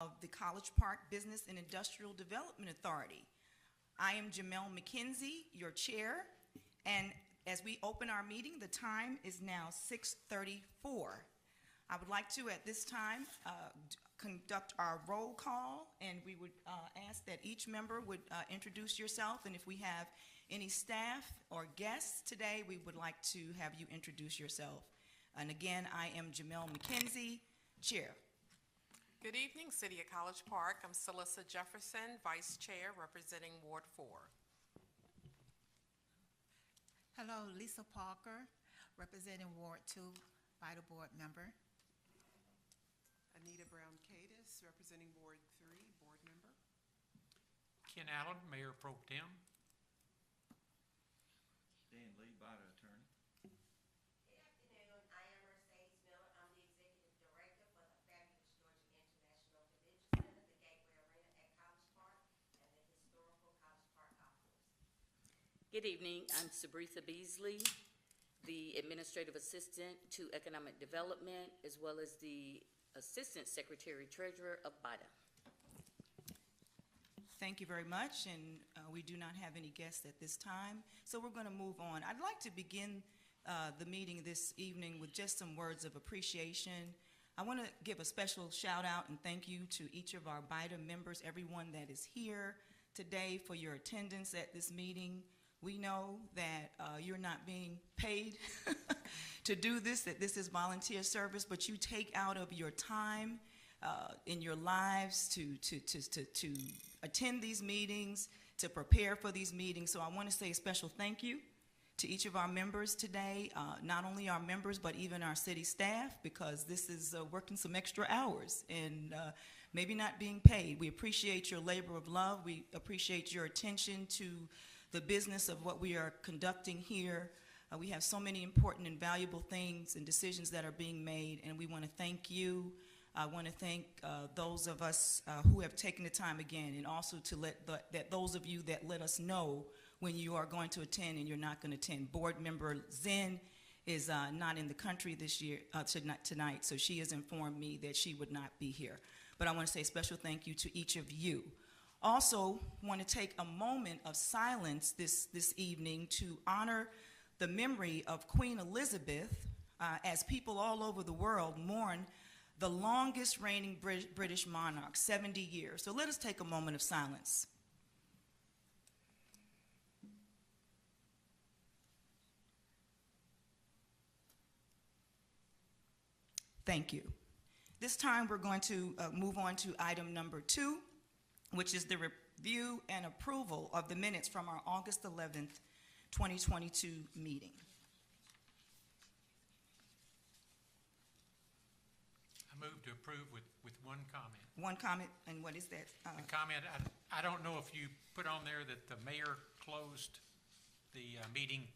of the College Park Business and Industrial Development Authority. I am Jamel McKenzie, your chair, and as we open our meeting, the time is now 6:34. I would like to, at this time, conduct our roll call, and we would ask that each member would introduce yourself, and if we have any staff or guests today, we would like to have you introduce yourself. And again, I am Jamel McKenzie, chair. Good evening, City of College Park. I'm Celissa Jefferson, Vice Chair, representing Ward 4. Hello, Lisa Parker, representing Ward 2, Vital Board member. Anita Brown-Cadis, representing Ward 3, board member. Ken Allen, Mayor Pro Tem. Dan Lee, Bida attorney. Good afternoon. I am Mercedes Miller. I'm the Executive Director for the Fabulous Georgia International Convention Center, the Gateway Arena at College Park, and the Historical College Park Office. Good evening. I'm Sabretha Beasley, the Administrative Assistant to Economic Development, as well as the Assistant Secretary Treasurer of BIDA. Thank you very much, and we do not have any guests at this time, so we're going to move on. I'd like to begin the meeting this evening with just some words of appreciation. I want to give a special shout out and thank you to each of our BIDA members, everyone that is here today for your attendance at this meeting. We know that you're not being paid to do this, that this is volunteer service, but you take out of your time in your lives to attend these meetings, to prepare for these meetings. So I want to say a special thank you to each of our members today, not only our members, but even our city staff, because this is working some extra hours and maybe not being paid. We appreciate your labor of love. We appreciate your attention to the business of what we are conducting here. We have so many important and valuable things and decisions that are being made, and we want to thank you. I want to thank those of us who have taken the time again, and also to that those of you that let us know when you are going to attend and you're not going to attend. Board member Zen is not in the country this year tonight, so she has informed me that she would not be here. But I want to say a special thank you to each of you. Also, want to take a moment of silence this evening to honor the memory of Queen Elizabeth as people all over the world mourn the longest reigning British monarch, 70 years. So let us take a moment of silence. Thank you. This time we're going to move on to item number 2, which is the review and approval of the minutes from our August 11th, 2022 meeting. I move to approve with one comment. One comment, and what is that? The comment, I don't know if you put on there that the mayor closed the meeting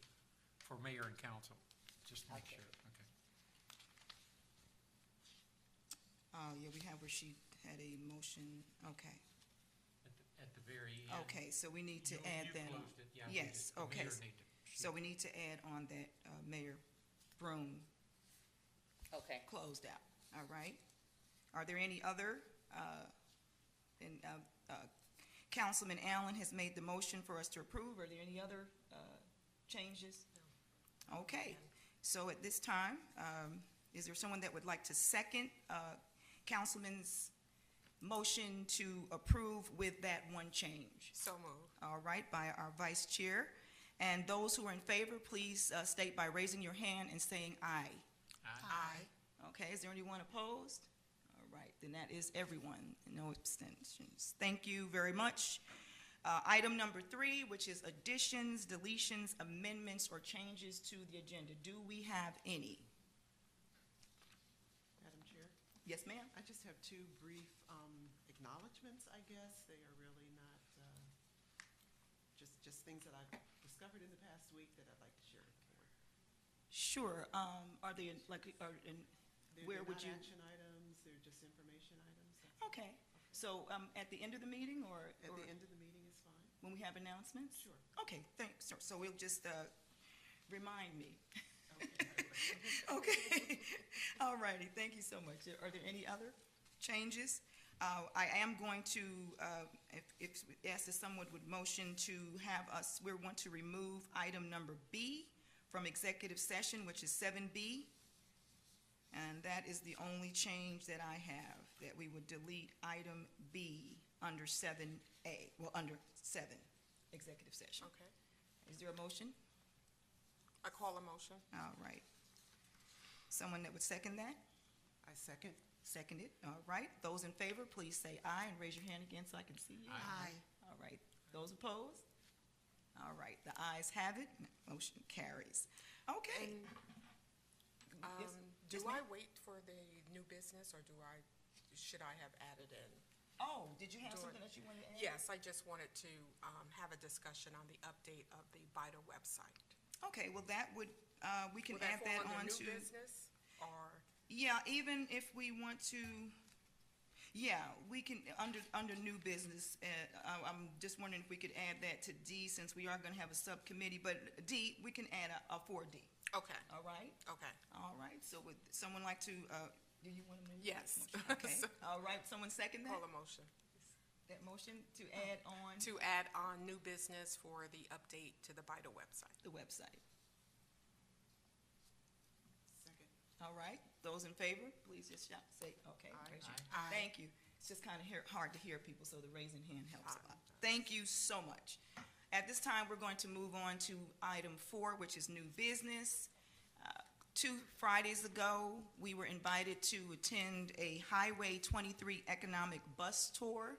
for mayor and council. Just make sure. Okay. Oh, yeah, we have where she had a motion. Okay. At the very end. Okay, so we need to add you that. closed it. Yeah, Yes, the okay. mayor need to So we need to add on that Mayor Broom Okay. closed out. All right. Are there any other? Councilman Allen has made the motion for us to approve. Are there any other changes? No. Okay. So at this time, is there someone that would like to second Councilman's motion to approve with that one change? So moved. All right, by our vice chair. And those who are in favor, please state by raising your hand and saying aye. Aye. Okay, is there anyone opposed? All right, then that is everyone, no abstentions. Thank you very much. Item number 3, which is additions, deletions, amendments, or changes to the agenda. Do we have any? Madam Chair, Yes, ma'am. I just have 2 brief acknowledgements, I guess. They are really not, just things that I've discovered in the past week that I'd like to share with the board. Sure. Are they where would you? They're not action items, they're just information items. Okay. So at the end of the meeting, or At the end of the meeting is fine. when we have announcements? Sure. Okay, thanks. So we'll just remind me. Okay. Okay. All righty. Thank you so much. Are there any other changes? I am going to, ask if someone would motion to have us, we want to remove item number B from executive session, which is 7B. And that is the only change that I have, that we would delete item B under 7A, well, under 7, executive session. Okay. Is there a motion? I call a motion. All right. Someone that would second that? I second. Seconded, all right. Those in favor, please say aye and raise your hand again so I can see you. Aye. All right. Those opposed? All right, the ayes have it, motion carries. Okay. Yes, Do yes, I ma'am. wait for the new business, or should I have added in? Oh, did you have Do something it. that you wanted to add? Yes, I just wanted to have a discussion on the update of the VITA website. Okay, well, that would, we can Will add that fall on under to. new business, or? Yeah, even if we want to, yeah, we can, under new business, I'm just wondering if we could add that to D, since we are gonna have a subcommittee, but D, we can add a 4D, Okay, all right? okay. All right, so would someone like to, do you want to move? Yes. Motion? Okay, all right, someone second that? Call a motion. That motion to add on To add on new business for the update to the VITA website. the website. Second. All right, those in favor, please just shout, say, okay. Aye. raise your- Aye. Thank you. It's just kind of hard to hear people, so the raising hand helps a lot. Thank you so much. At this time, we're going to move on to item 4, which is new business. 2 Fridays ago, we were invited to attend a Highway 23 economic bus tour.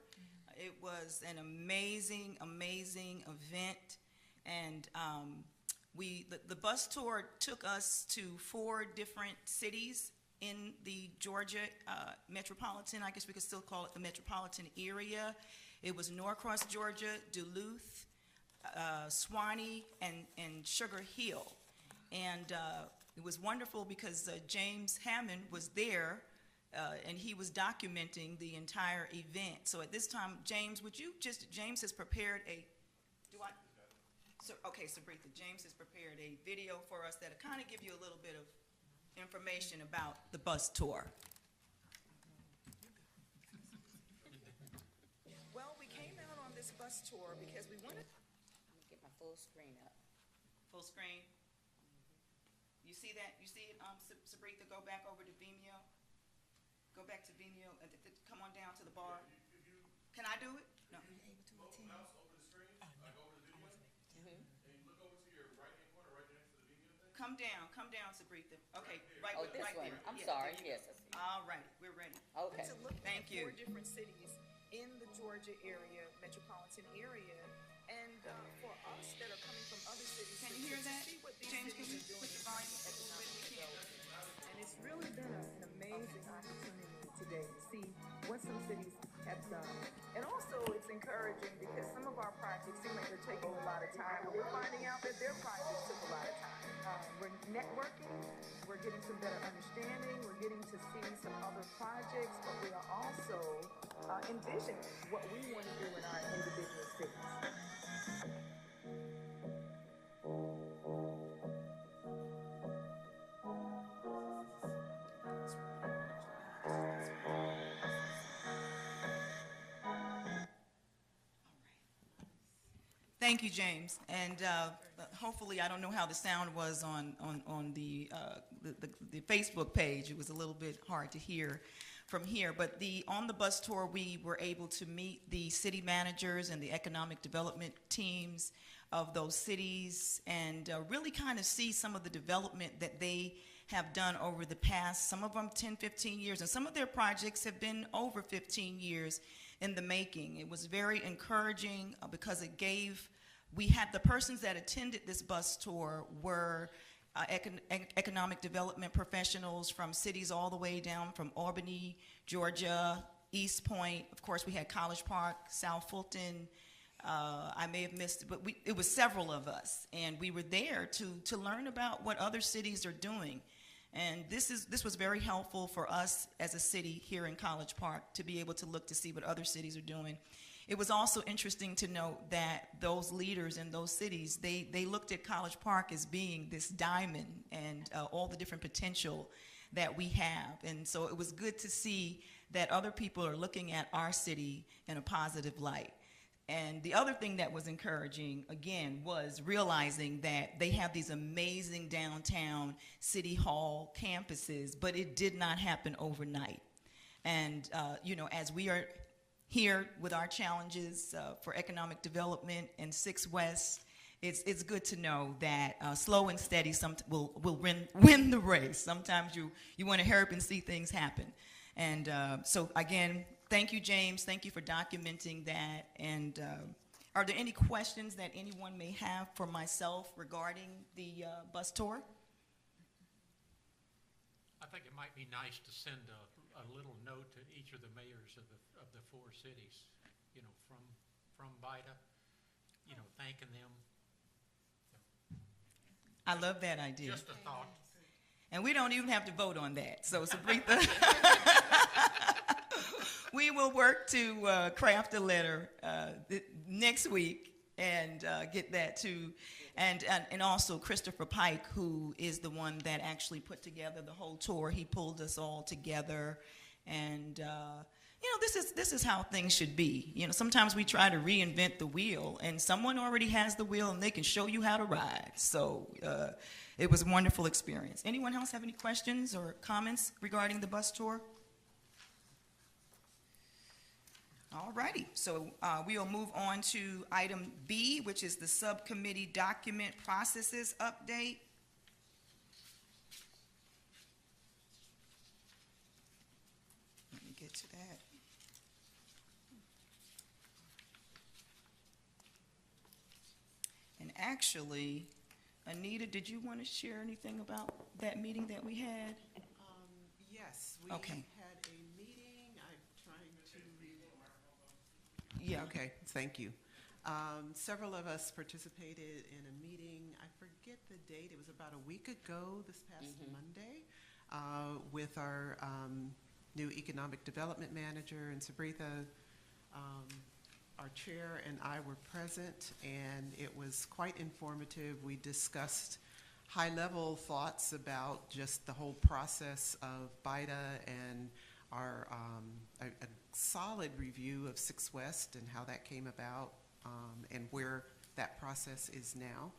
It was an amazing, amazing event, and the bus tour took us to 4 different cities in the Georgia metropolitan, I guess we could still call it the metropolitan area. It was Norcross, Georgia, Duluth, Swanee, and Sugar Hill. And it was wonderful because James Hammond was there, and he was documenting the entire event. So at this time, James, James has prepared okay, Sabretha, James has prepared a video for us that'll kind of give you a little bit of information about the bus tour. Well, we came out on this bus tour because we wanted I'm gonna get my full screen up. full screen. You see that? You see it, Sabretha? Go back over to Vimeo. Go back to Vimeo. Come on down to the bar. Can I do it? No. Come down, Sabretha. Okay, right, Oh, this right one. there. I'm Yeah, sorry. there you Yes, go. I see. All right, we're ready. Okay. To look Thank at you. 4 different cities in the Georgia area, metropolitan area, and for us that are coming from other cities. Can you hear that? James, can you put the volume a little bit? We can't. And it's really been an amazing opportunity today to see what some cities have done. And also it's encouraging because some of our projects seem like they're taking a lot of time, but we're finding out that their projects took a lot of time. We're networking, we're getting some better understanding, we're getting to see some other projects, but we are also envisioning what we want to do in our individual cities. Thank you, James. And hopefully, I don't know how the sound was on the Facebook page. It was a little bit hard to hear from here. But on the bus tour, we were able to meet the city managers and the economic development teams of those cities and really kind of see some of the development that they have done over the past, some of them 10, 15 years, and some of their projects have been over 15 years in the making. It was very encouraging because we had the persons that attended this bus tour were economic development professionals from cities all the way down from Albany, Georgia, East Point. Of course, we had College Park, South Fulton. I may have missed it, but it was several of us, and we were there to learn about what other cities are doing. And this was very helpful for us as a city here in College Park to be able to look to see what other cities are doing. It was also interesting to note that those leaders in those cities, they looked at College Park as being this diamond and all the different potential that we have. And so it was good to see that other people are looking at our city in a positive light. And the other thing that was encouraging, again, was realizing that they have these amazing downtown city hall campuses, but it did not happen overnight. And, as we are here with our challenges for economic development and 6 West, it's good to know that slow and steady will win the race. Sometimes you want to hurry up and see things happen. And so, again, thank you, James. Thank you for documenting that. And are there any questions that anyone may have for myself regarding the bus tour? I think it might be nice to send a little note to each of the mayors of the 4 cities, from BIDA, thanking them. I love that idea. Just a thought. And we don't even have to vote on that. So, Sabritha, we will work to craft a letter next week and get that to, and also Christopher Pike, who is the one that actually put together the whole tour. He pulled us all together, and this is how things should be. Sometimes we try to reinvent the wheel, and someone already has the wheel, and they can show you how to ride. So it was a wonderful experience. Anyone else have any questions or comments regarding the bus tour? All righty, so we'll move on to item B, which is the subcommittee document processes update. Let me get to that. And actually, Anita, did you want to share anything about that meeting that we had? Yes, we Okay. had a meeting. I'm trying to. Yeah. Okay, thank you. Several of us participated in a meeting. I forget the date. It was about a week ago, this past Monday, with our new economic development manager, and Sabritha, our chair, and I were present, and it was quite informative. We discussed high-level thoughts about just the whole process of BIDA and our a solid review of 6 West and how that came about, and where that process is now.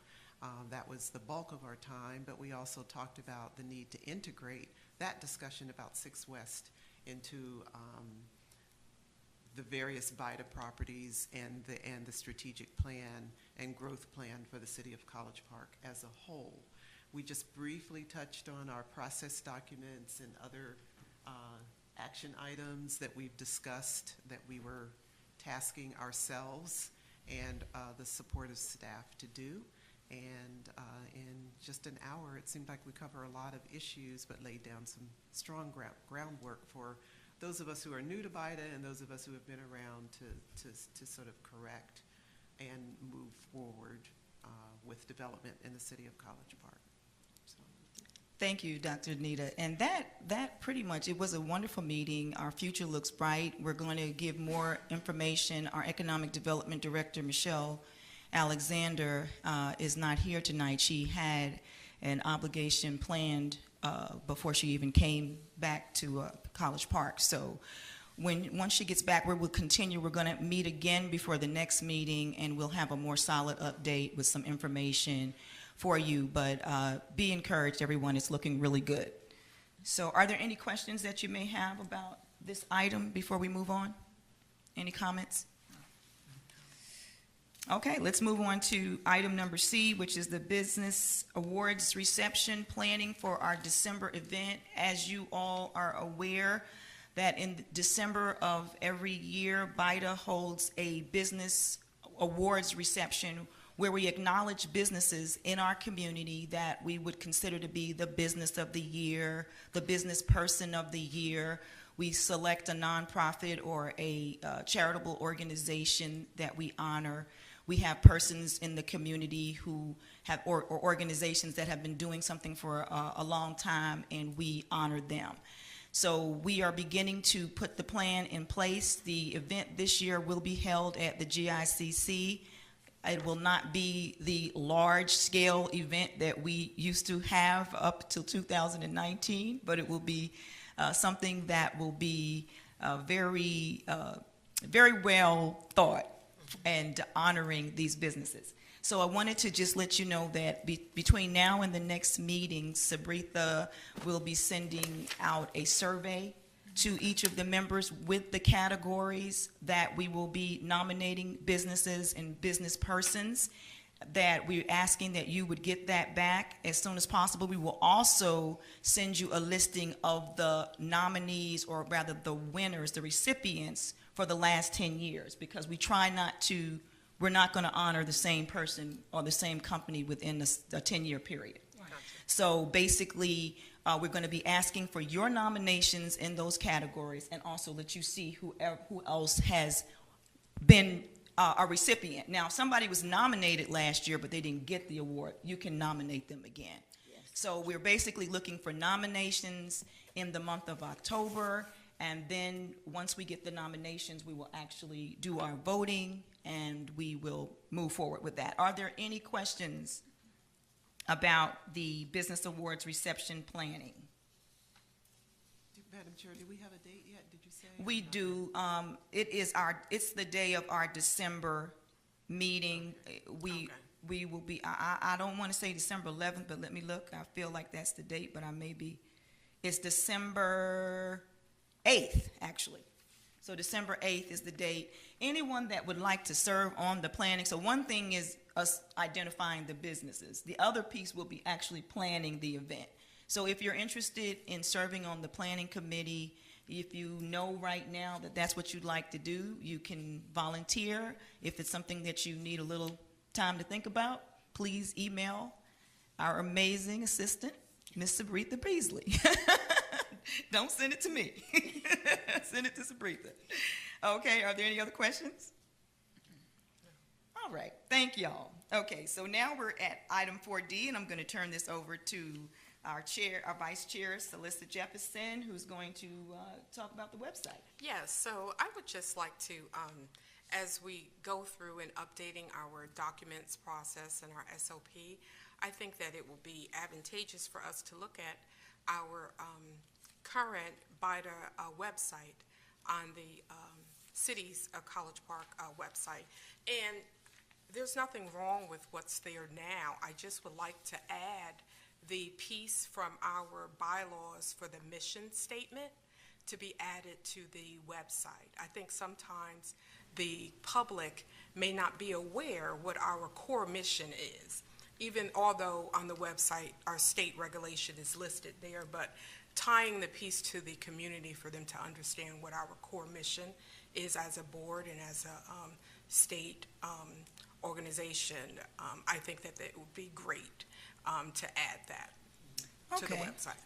That was the bulk of our time, but we also talked about the need to integrate that discussion about 6 West into the various BIDA properties and the strategic plan and growth plan for the city of College Park as a whole. We just briefly touched on our process documents and other action items that we've discussed that we were tasking ourselves and the supportive staff to do. And in just an hour, it seemed like we cover a lot of issues, but laid down some strong groundwork for those of us who are new to BIDA and those of us who have been around to sort of correct and move forward with development in the city of College Park. So. Thank you, Dr. Anita. And that pretty much, it was a wonderful meeting. Our future looks bright. We're going to give more information. Our Economic Development Director, Michelle Alexander, is not here tonight. She had an obligation planned before she even came back to College Park. So once she gets back, we'll continue. We're going to meet again before the next meeting, and we'll have a more solid update with some information for you. But be encouraged, everyone. It's looking really good. So are there any questions that you may have about this item before we move on? Any comments? Okay, let's move on to item number C, which is the Business Awards reception planning for our December event. As you all are aware, that in December of every year, BIDA holds a Business Awards reception where we acknowledge businesses in our community that we would consider to be the business of the year, the business person of the year. We select a nonprofit or a charitable organization that we honor. We have persons in the community who have, or organizations that have been doing something for a long time, and we honor them. So we are beginning to put the plan in place. The event this year will be held at the GICC. It will not be the large-scale event that we used to have up till 2019, but it will be something that will be very, very well thought and honoring these businesses. So I wanted to just let you know that between now and the next meeting, Sabritha will be sending out a survey to each of the members with the categories that we will be nominating businesses and business persons, that we're asking that you would get that back as soon as possible. We will also send you a listing of the nominees, or rather the winners, the recipients for the last 10 years, because we try not to, we're not going to honor the same person or the same company within a 10-year period. So basically, we're going to be asking for your nominations in those categories, and also let you see who else has been a recipient. Now, if somebody was nominated last year, but they didn't get the award, you can nominate them again. Yes. So we're basically looking for nominations in the month of October, and then once we get the nominations, we will actually do our voting, and we will move forward with that. Are there any questions about the Business Awards reception planning? Madam Chair, do we have a date yet? Did you say? We do. It's the day of our December meeting. We will be, I don't want to say December 11th, but let me look. I feel like that's the date, but I may be. It's December 8th, actually. So December 8th is the date. Anyone that would like to serve on the planning, so one thing is us identifying the businesses. The other piece will be actually planning the event. So if you're interested in serving on the planning committee, if you know right now that that's what you'd like to do, you can volunteer. If it's something that you need a little time to think about, please email our amazing assistant, Miss Sabritha Beasley. Don't send it to me. Send it to Sabritha. Okay, are there any other questions? All right, thank y'all. Okay, so now we're at item 4D, and I'm going to turn this over to our vice chair, Celissa Jefferson, who's going to talk about the website. Yes, so I would just like to, as we go through and updating our documents process and our SOP, I think that it will be advantageous for us to look at our current BIDA website on the city's College Park website. And there's nothing wrong with what's there now. I just would like to add the piece from our bylaws for the mission statement to be added to the website. I think sometimes the public may not be aware what our core mission is, even although on the website our state regulation is listed there, but tying the piece to the community for them to understand what our core mission is as a board and as a state organization, I think that it would be great to add that to the website.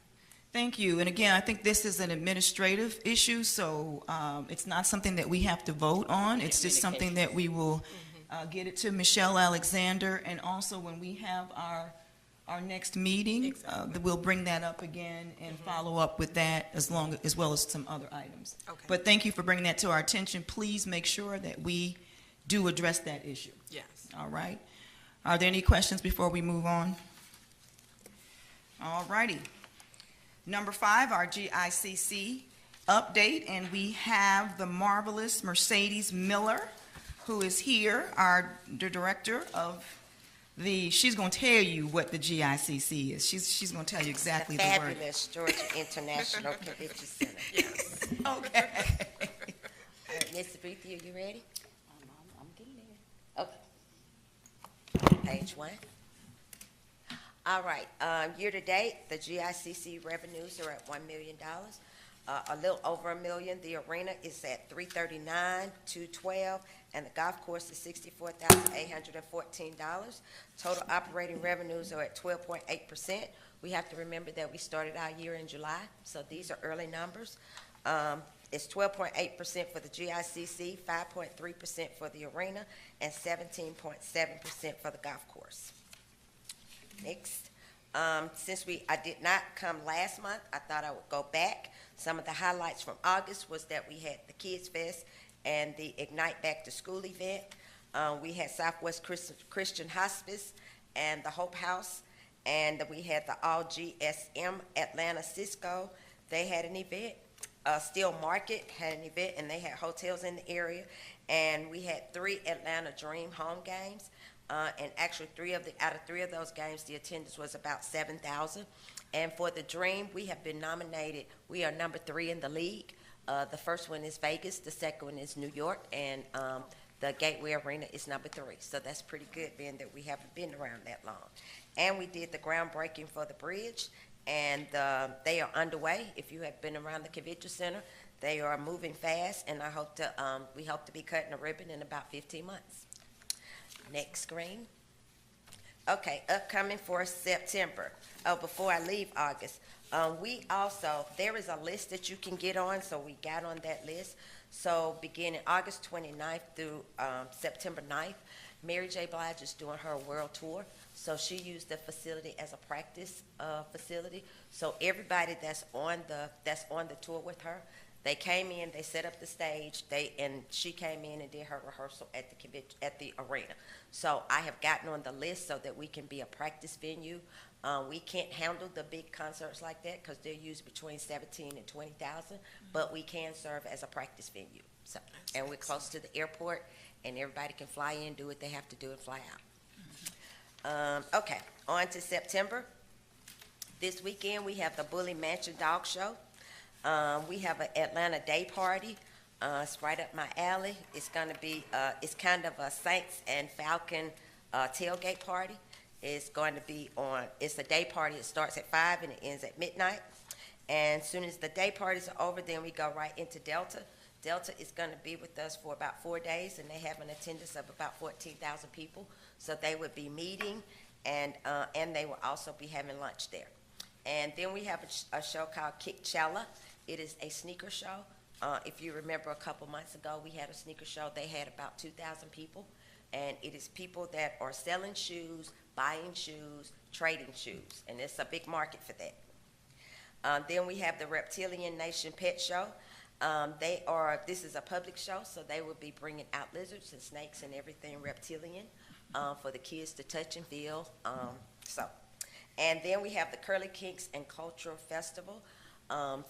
Thank you. And again, I think this is an administrative issue, so it's not something that we have to vote on. It's just something that we will get it to Michelle Alexander, and also when we have our next meeting, we'll bring that up again and follow up with that as well as some other items. Okay. But thank you for bringing that to our attention. Please make sure that we do address that issue. Yes. All right. Are there any questions before we move on? All righty. Number 5, our GICC update, and we have the marvelous Mercedes Miller, who is here, the director of she's going to tell you what the GICC is. She's going to tell you exactly the word. Fabulous Georgia International Convention Center. Yes. Okay. Ms. Sabritha, are you ready? I'm getting there. Okay. Page 1. All right, year-to-date, the GICC revenues are at $1 million. A little over $1 million. The arena is at $339,212, and the golf course is $64,814. Total operating revenues are at 12.8%. We have to remember that we started our year in July, so these are early numbers. It's 12.8% for the GICC, 5.3% for the arena, and 17.7% for the golf course. Next, since I did not come last month, I thought I would go back. Some of the highlights from August was that we had the Kids Fest and the Ignite Back to School event. We had Southwest Christian Hospice and the Hope House, and we had the All GSM Atlanta Cisco. They had an event. Steel Market had an event, and they had hotels in the area. And we had 3 Atlanta Dream home games. And actually, out of three of those games, the attendance was about 7,000. And for the Dream, we have been nominated. We are number 3 in the league. The first one is Vegas, the second one is New York, and the Gateway Arena is number 3. So that's pretty good, being that we haven't been around that long. And we did the groundbreaking for the bridge, and they are underway. If you have been around the Convention Center, they are moving fast, and we hope to be cutting a ribbon in about 15 months. Next screen. Okay, upcoming for September. Oh, before I leave August, there is a list that you can get on, so we got on that list. So beginning August 29th through September 9th, Mary J. Blige is doing her world tour. So she used the facility as a practice facility. So everybody that's on the tour with her, they came in, they set up the stage, and she came in and did her rehearsal at the arena. So I have gotten on the list so that we can be a practice venue. We can't handle the big concerts like that because they're used between 17 and 20,000, but we can serve as a practice venue. So, and we're close to the airport, and everybody can fly in, do what they have to do, and fly out. Okay, on to September. This weekend we have the Bully Mansion Dog Show. We have an Atlanta Day Party. It's right up my alley. It's going to be, it's kind of a Saints and Falcon tailgate party. It's going to be it's a day party. It starts at 5 and it ends at midnight. And as soon as the day parties are over, then we go right into Delta. Delta is going to be with us for about 4 days, and they have an attendance of about 14,000 people. So they would be meeting, and they will also be having lunch there. And then we have a show called Kickchella. It is a sneaker show. If you remember a couple months ago, we had a sneaker show. They had about 2,000 people, and it is people that are selling shoes, buying shoes, trading shoes, and it's a big market for that. Then we have the Reptilian Nation Pet Show. This is a public show, so they will be bringing out lizards and snakes and everything reptilian for the kids to touch and feel. And then we have the Curly Kinks and Cultural Festival.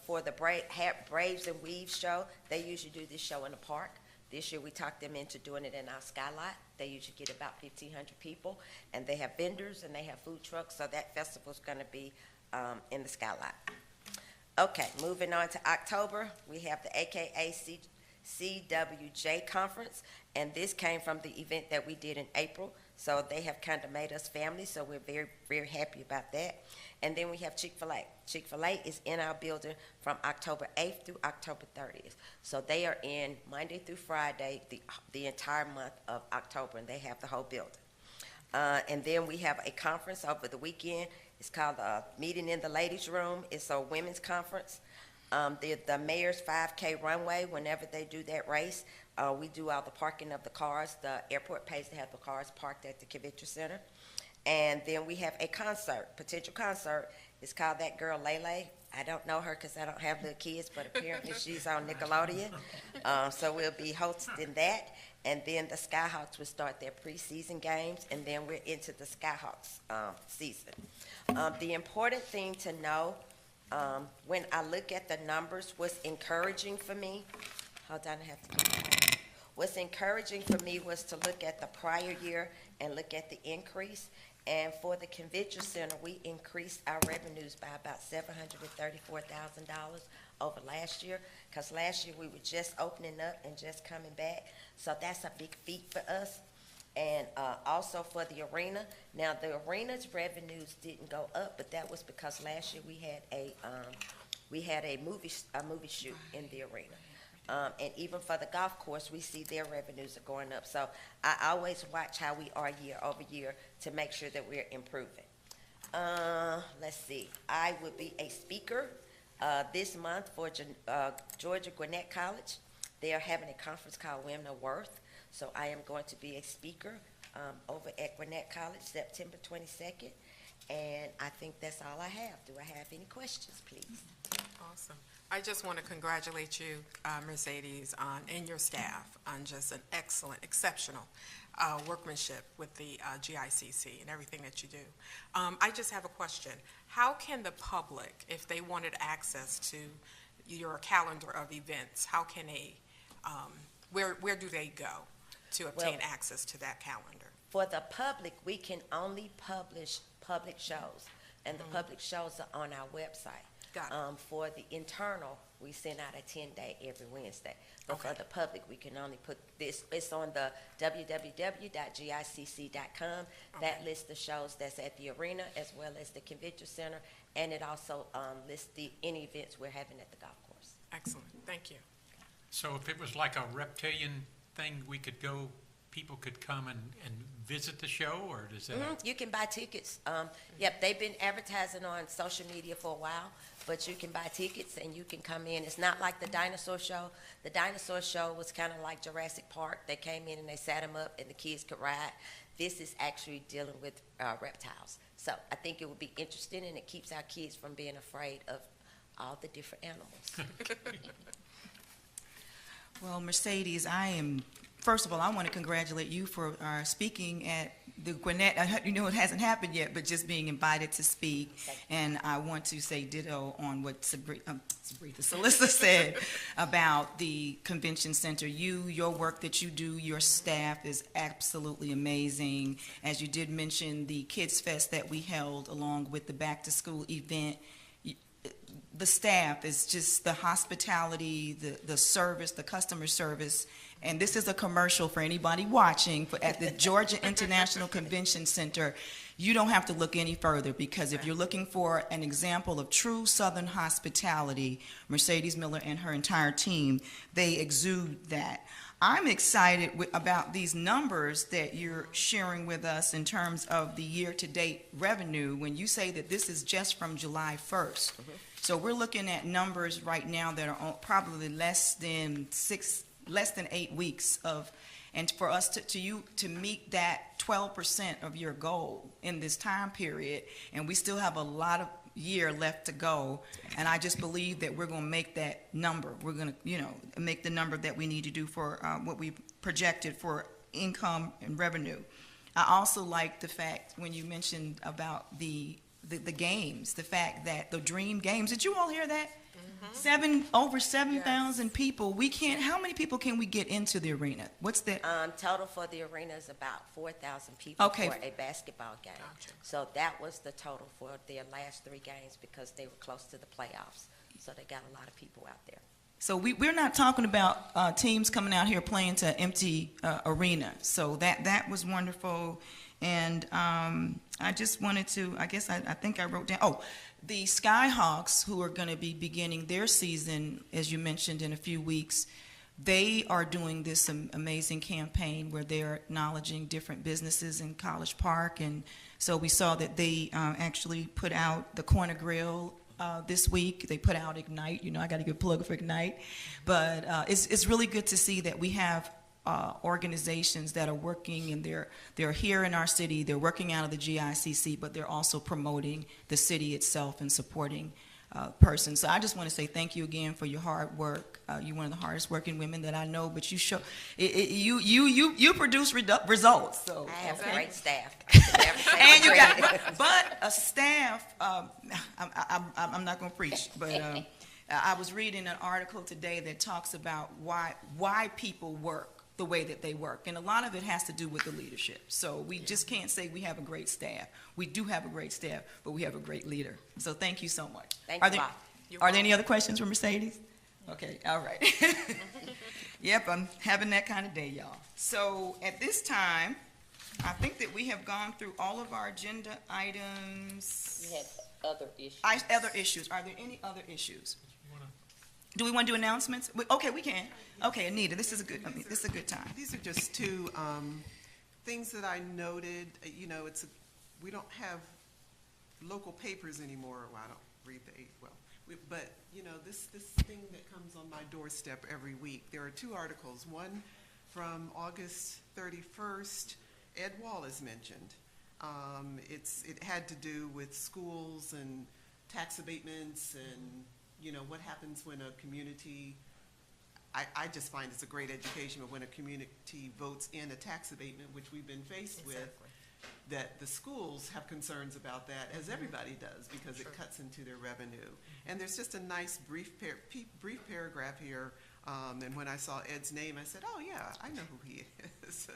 For the Braves and Weaves show, they usually do this show in the park. This year we talked them into doing it in our skylight. They usually get about 1,500 people, and they have vendors and they have food trucks, so that festival is going to be in the skylight. Okay, moving on to October, we have the AKA CWJ conference, and this came from the event that we did in April, so they have kind of made us family, so we're very, very happy about that. And then we have Chick-fil-A. Chick-fil-A is in our building from October 8th through October 30th. So they are in Monday through Friday, the entire month of October, and they have the whole building. And then we have a conference over the weekend. It's called Meeting in the Ladies' Room. It's a women's conference. The mayor's 5K runway, whenever they do that race, we do all the parking of the cars. The airport pays to have the cars parked at the Convention Center. And then we have a potential concert. It's called That Girl Lele. I don't know her because I don't have little kids, but apparently she's on Nickelodeon. So we'll be hosting that. And then the Skyhawks will start their preseason games, and then we're into the Skyhawks season. The important thing to know, when I look at the numbers, what's encouraging for me, hold on, I have to get that. What's encouraging for me was to look at the prior year and look at the increase. And for the Convention Center, we increased our revenues by about $734,000 over last year, because last year we were just opening up and just coming back. So that's a big feat for us. And also for the arena. Now, the arena's revenues didn't go up, but that was because last year we had a movie shoot in the arena. And even for the golf course, we see their revenues are going up. So I always watch how we are year over year to make sure that we're improving. Let's see. I will be a speaker this month for Georgia Gwinnett College. They are having a conference called Women of Worth. So I am going to be a speaker over at Gwinnett College September 22nd. And I think that's all I have. Do I have any questions, please? Awesome. I just want to congratulate you, Mercedes, and your staff on just an excellent, exceptional workmanship with the GICC and everything that you do. I just have a question. How can the public, if they wanted access to your calendar of events, how can where do they go to obtain access to that calendar? For the public, we can only publish public shows, and the public shows are on our website. Got it. For the internal, we send out a 10-day every Wednesday. But for Okay. the public, we can only put this, it's on the www.gicc.com. That lists the shows that's at the arena as well as the convention center, and it also lists any events we're having at the golf course. Excellent, thank you. So if it was like a reptilian thing, we could go, people could come and visit the show, or does that? You can buy tickets. Yep, they've been advertising on social media for a while, but you can buy tickets and you can come in. It's not like the dinosaur show. The dinosaur show was kind of like Jurassic Park. They came in and they sat them up and the kids could ride. This is actually dealing with reptiles. So I think it would be interesting, and it keeps our kids from being afraid of all the different animals. Well, Mercedes, first of all, I want to congratulate you for speaking at the Gwinnett. You know, it hasn't happened yet, but just being invited to speak. And I want to say ditto on what Celissa said about the convention center. Your work that you do, your staff is absolutely amazing. As you did mention, the Kids Fest that we held along with the back to school event, the staff is just the hospitality, the service, the customer service. And this is a commercial for anybody watching at the Georgia International Convention Center. You don't have to look any further, because if you're looking for an example of true Southern hospitality, Mercedes Miller and her entire team, they exude that. I'm excited about these numbers that you're sharing with us in terms of the year-to-date revenue, when you say that this is just from July 1st. So we're looking at numbers right now that are probably less than 8 weeks of, and for us to meet that 12% of your goal in this time period, and we still have a lot of year left to go, and I just believe that we're going to make that number. We're going to, make the number that we need to do for what we projected for income and revenue. I also like the fact when you mentioned about the games, the fact that the Dream Games. Did you all hear that? Over 7,000 people. How many people can we get into the arena? What's the? Total for the arena is about 4,000 people Okay. for a basketball game. Gotcha. So that was the total for their last 3 games, because they were close to the playoffs. So they got a lot of people out there. So we're not talking about teams coming out here playing to an empty arena. So that was wonderful. And I just wanted to, I guess I think I wrote down, the Skyhawks, who are going to be beginning their season, as you mentioned, in a few weeks, they are doing this amazing campaign where they're acknowledging different businesses in College Park. And so we saw that they actually put out the Corner Grill this week. They put out Ignite. I got to give a plug for Ignite. But it's really good to see that we have organizations that are working, and they're here in our city. They're working out of the GICC, but they're also promoting the city itself and supporting persons. So I just want to say thank you again for your hard work. You're one of the hardest working women that I know, but you show you produce results. So I have a great staff. and you got, but a staff. I'm not going to preach, but. I was reading an article today that talks about why people work the way that they work, and a lot of it has to do with the leadership. So we just can't say we have a great staff. We do have a great staff, but we have a great leader. So thank you so much. Thank Are you, there, Bob. are there any other questions for Mercedes? Okay, all right. Yep, I'm having that kind of day, y'all. So at this time, I think that we have gone through all of our agenda items. We have other issues. Other issues. Are there any other issues? Do we want to do announcements? Okay, we can. Okay, Anita, this is a good time. These are just 2 things that I noted. We don't have local papers anymore. Well, I don't read but this thing that comes on my doorstep every week. There are 2 articles. One from August 31st. Ed Wall is mentioned. It had to do with schools and tax abatements and what happens when a community, I just find it's a great education, but when a community votes in a tax abatement, which we've been faced with, that the schools have concerns about that, as everybody does, because it Sure. cuts into their revenue. And there's just a nice brief paragraph here. And when I saw Ed's name, I said, oh, yeah, I know who he is.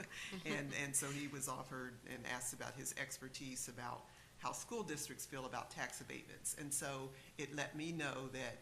and so he was offered and asked about his expertise about how school districts feel about tax abatements. And so it let me know that,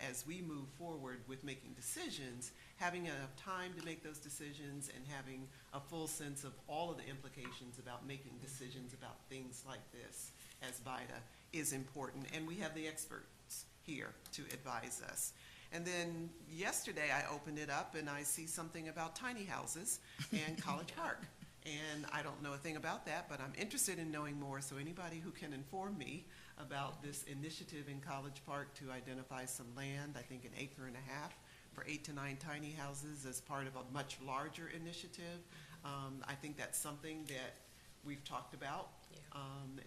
as we move forward with making decisions, having enough time to make those decisions and having a full sense of all of the implications about making decisions about things like this as VITA is important. And we have the experts here to advise us. And then yesterday I opened it up and I see something about tiny houses and College Park. And I don't know a thing about that, but I'm interested in knowing more. So anybody who can inform me about this initiative in College Park to identify some land, I think 1.5 acres for 8 to 9 tiny houses as part of a much larger initiative. I think that's something that we've talked about.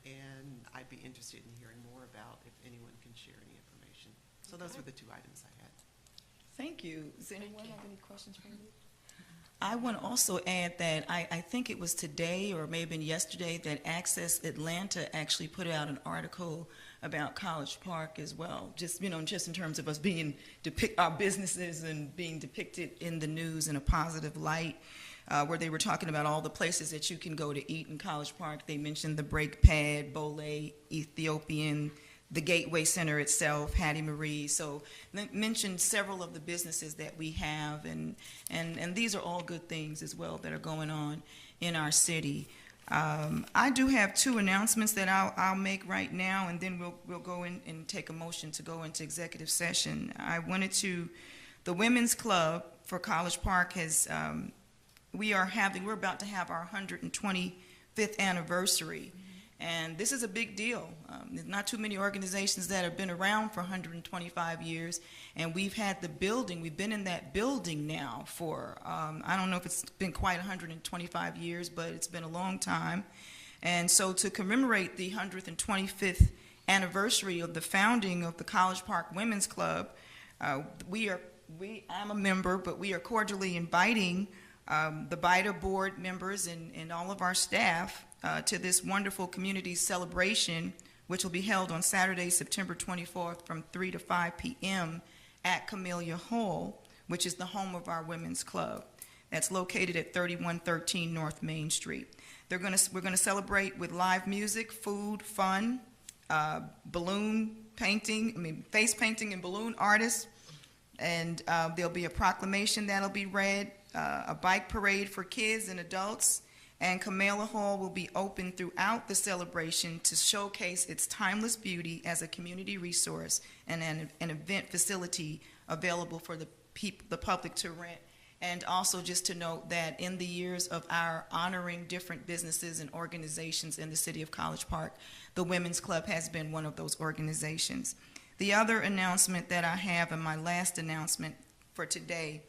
And I'd be interested in hearing more about if anyone can share any information. So those were the 2 items I had. Thank you. Does anyone have any questions for me? I want to also add that I think it was today or maybe yesterday that Access Atlanta actually put out an article about College Park as well. Just in terms of us being our businesses and being depicted in the news in a positive light, where they were talking about all the places that you can go to eat in College Park. They mentioned the Break Pad, Bole, Ethiopian, the Gateway Center itself, Hattie Marie. So mentioned several of the businesses that we have, and these are all good things as well that are going on in our city. I do have 2 announcements that I'll make right now, and then we'll go in and take a motion to go into executive session. The Women's Club for College Park has, we're about to have our 125th anniversary. And this is a big deal. There's not too many organizations that have been around for 125 years. And we've been in that building now for, I don't know if it's been quite 125 years, but it's been a long time. And so to commemorate the 125th anniversary of the founding of the College Park Women's Club, I'm a member, but we are cordially inviting the VITA board members and all of our staff to this wonderful community celebration, which will be held on Saturday, September 24th from 3 to 5 p.m. at Camellia Hall, which is the home of our Women's Club. That's located at 3113 North Main Street. We're going to celebrate with live music, food, fun, face painting and balloon artists, and there'll be a proclamation that'll be read, a bike parade for kids and adults, and Camellia Hall will be open throughout the celebration to showcase its timeless beauty as a community resource and an event facility available for the public to rent. And also just to note that in the years of our honoring different businesses and organizations in the city of College Park, the Women's Club has been one of those organizations. The other announcement that I have, and my last announcement for today,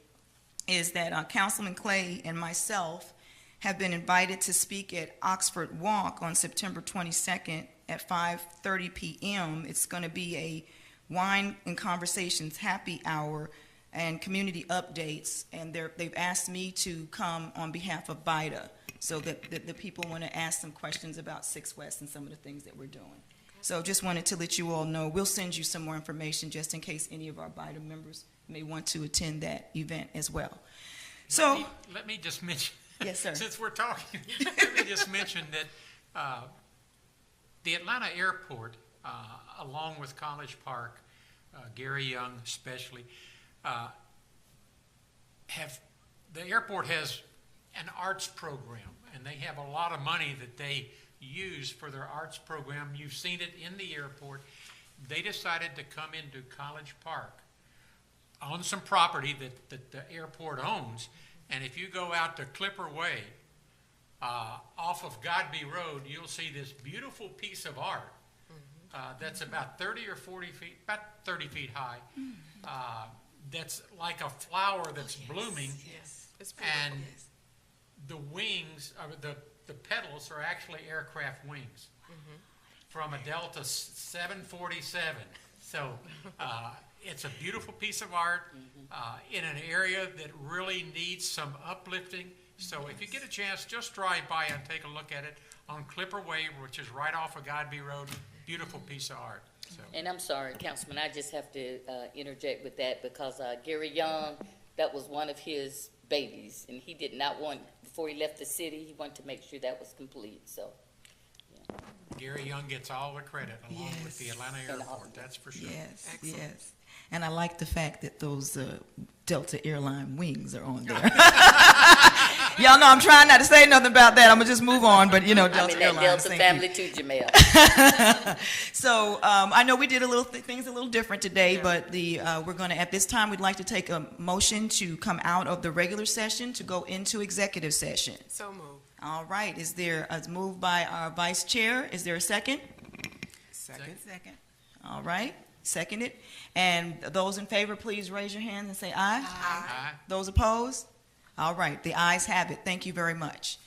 is that Councilman Clay and myself have been invited to speak at Oxford Walk on September 22nd at 5:30 p.m. It's going to be a wine and conversations happy hour and community updates, and they've asked me to come on behalf of VITA so that the people want to ask some questions about 6 West and some of the things that we're doing. So just wanted to let you all know. We'll send you some more information just in case any of our VITA members may want to attend that event as well. So Let me just mention. Yes, sir. Since we're talking, let me just mention that the Atlanta airport, along with College Park, Gary Young especially, the airport has an arts program, and they have a lot of money that they use for their arts program. You've seen it in the airport. They decided to come into College Park on some property that the airport owns. And if you go out to Clipper Way, off of Godby Road, you'll see this beautiful piece of art that's about 30 or 40 feet, about 30 feet high. That's like a flower that's blooming. Yes. It's beautiful. And the wings, the petals are actually aircraft wings from a Delta 747. So it's a beautiful piece of art in an area that really needs some uplifting, So if you get a chance, just drive by and take a look at it on Clipper Way, which is right off of Godby Road. Beautiful piece of art, so. And I'm sorry, Councilman, I just have to interject with that because Gary Young, that was one of his babies, and he did not want, before he left the city, he wanted to make sure that was complete, so. Gary Young gets all the credit along with the Yes. Atlanta And Airport, that's for sure. Yes, Excellent. yes. And I like the fact that those Delta Airline wings are on there. Y'all know I'm trying not to say nothing about that. I'm gonna just move on, but Delta I'm in that Airlines. Delta thank family you. too, Jamel. So I know we did things a little different today, but we're going to, at this time, we'd like to take a motion to come out of the regular session to go into executive session. So moved. All right, is there a move by our vice chair? Is there a second? Second. Second. All right, seconded. And those in favor, please raise your hands and say aye. Aye. Those opposed? All right, the ayes have it. Thank you very much.